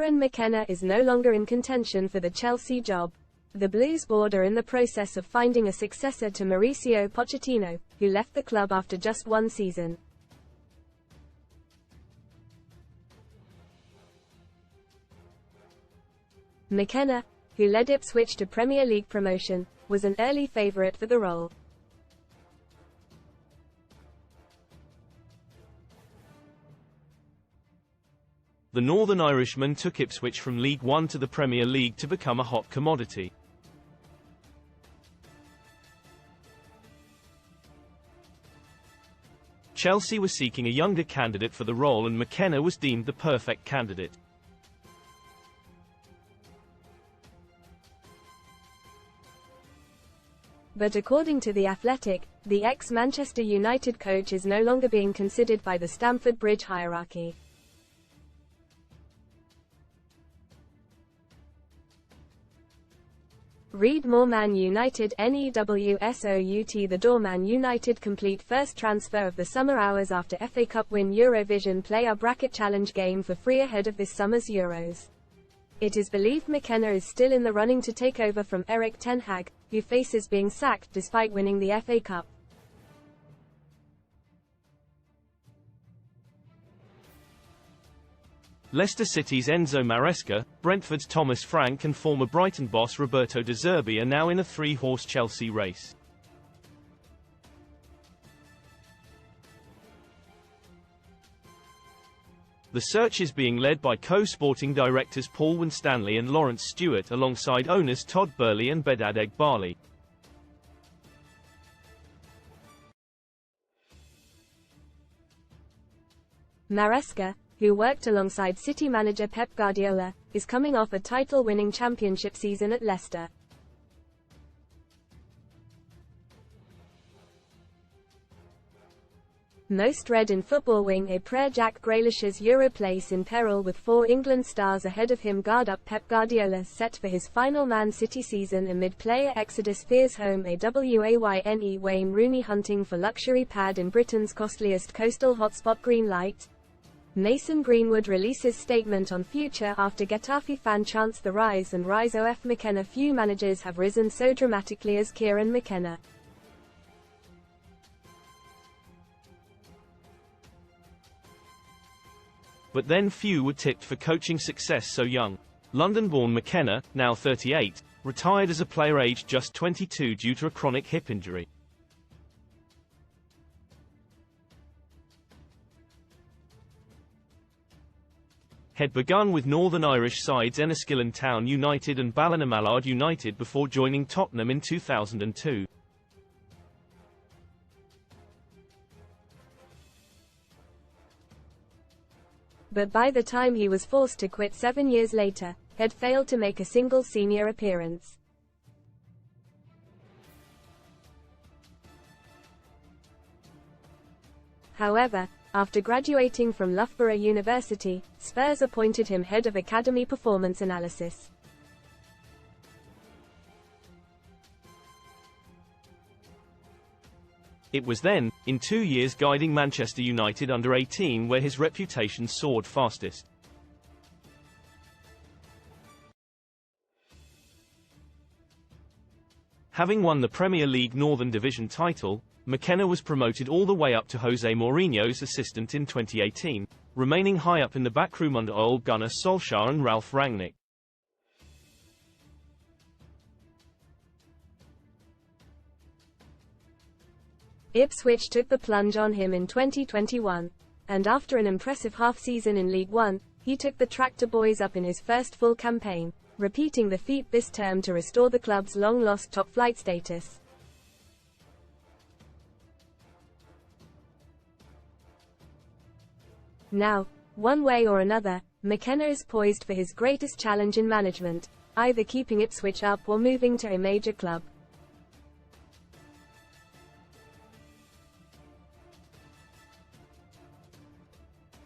Kieran McKenna is no longer in contention for the Chelsea job. The Blues board are in the process of finding a successor to Mauricio Pochettino, who left the club after just one season. McKenna, who led Ipswich to Premier League promotion, was an early favourite for the role. The Northern Irishman took Ipswich from League One to the Premier League to become a hot commodity. Chelsea was seeking a younger candidate for the role and McKenna was deemed the perfect candidate. But according to The Athletic, the ex-Manchester United coach is no longer being considered by the Stamford Bridge hierarchy. Read more. Man United NEWSOUT. The door. Man United complete first transfer of the summer hours after FA Cup win. Eurovision Player Bracket Challenge game for free ahead of this summer's Euros. It is believed McKenna is still in the running to take over from Erik ten Hag, who faces being sacked despite winning the FA Cup. Leicester City's Enzo Maresca, Brentford's Thomas Frank and former Brighton boss Roberto De Zerbi are now in a three-horse Chelsea race. The search is being led by co-sporting directors Paul Winstanley and Lawrence Stewart alongside owners Todd Burley and Bedad Eghbali. Maresca, who worked alongside City manager Pep Guardiola, is coming off a title-winning championship season at Leicester. Most read in football wing a prayer. Jack Grealish's Euro place in peril with 4 England stars ahead of him. Guard up. Pep Guardiola set for his final Man City season amid player exodus. Fears home. AWAYNE. Wayne Rooney hunting for luxury pad in Britain's costliest coastal hotspot. Green light. Mason Greenwood releases statement on future after Getafe fan chants the rise and rise of McKenna. Few managers have risen so dramatically as Kieran McKenna. But then few were tipped for coaching success so young. London-born McKenna, now 38, retired as a player aged just 22 due to a chronic hip injury. Had begun with Northern Irish sides Enniskillen Town United and Ballinamallard United before joining Tottenham in 2002. But by the time he was forced to quit 7 years later, had failed to make a single senior appearance. However, after graduating from Loughborough University, Spurs appointed him head of academy performance analysis. It was then, in 2 years, guiding Manchester United under-18 where his reputation soared fastest. Having won the Premier League Northern Division title, McKenna was promoted all the way up to Jose Mourinho's assistant in 2018, remaining high up in the backroom under Ole Gunnar Solskjaer and Ralf Rangnick. Ipswich took the plunge on him in 2021, and after an impressive half-season in League One, he took the Tractor Boys up in his first full campaign, repeating the feat this term to restore the club's long-lost top-flight status. Now, one way or another, McKenna is poised for his greatest challenge in management, either keeping Ipswich up or moving to a major club.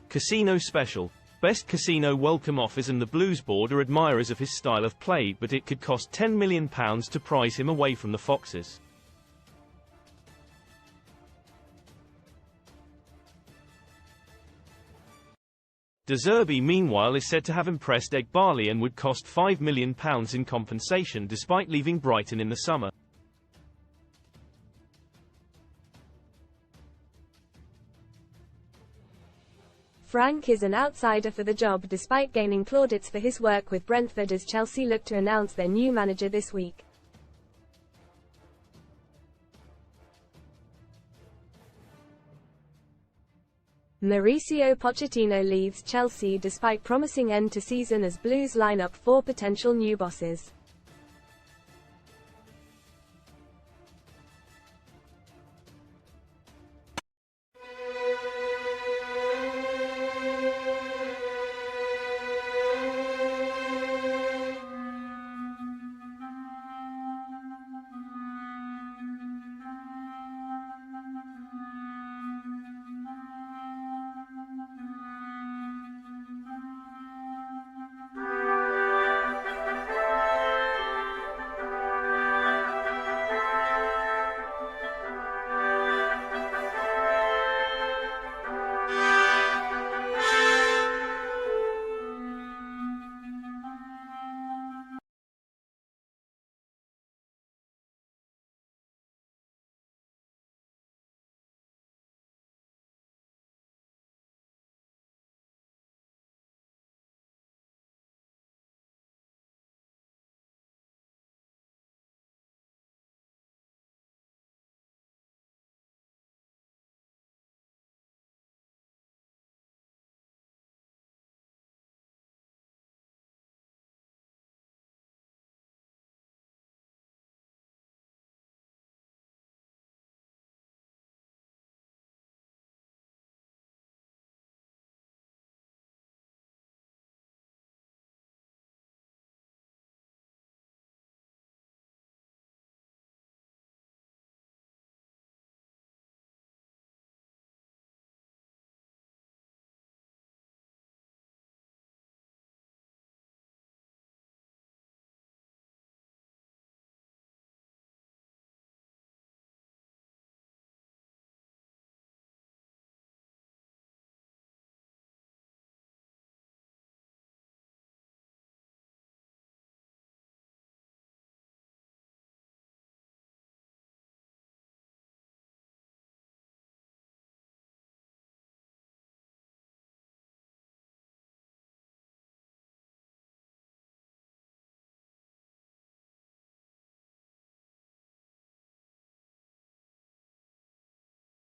Casino Special. Best Casino welcome offers and the Blues board are admirers of his style of play, but it could cost £10 million to prize him away from the Foxes. De Zerbi meanwhile is said to have impressed Eghbali and would cost £5 million in compensation despite leaving Brighton in the summer. Frank is an outsider for the job despite gaining plaudits for his work with Brentford as Chelsea look to announce their new manager this week. Mauricio Pochettino leaves Chelsea despite promising end to season as Blues line up 4 potential new bosses.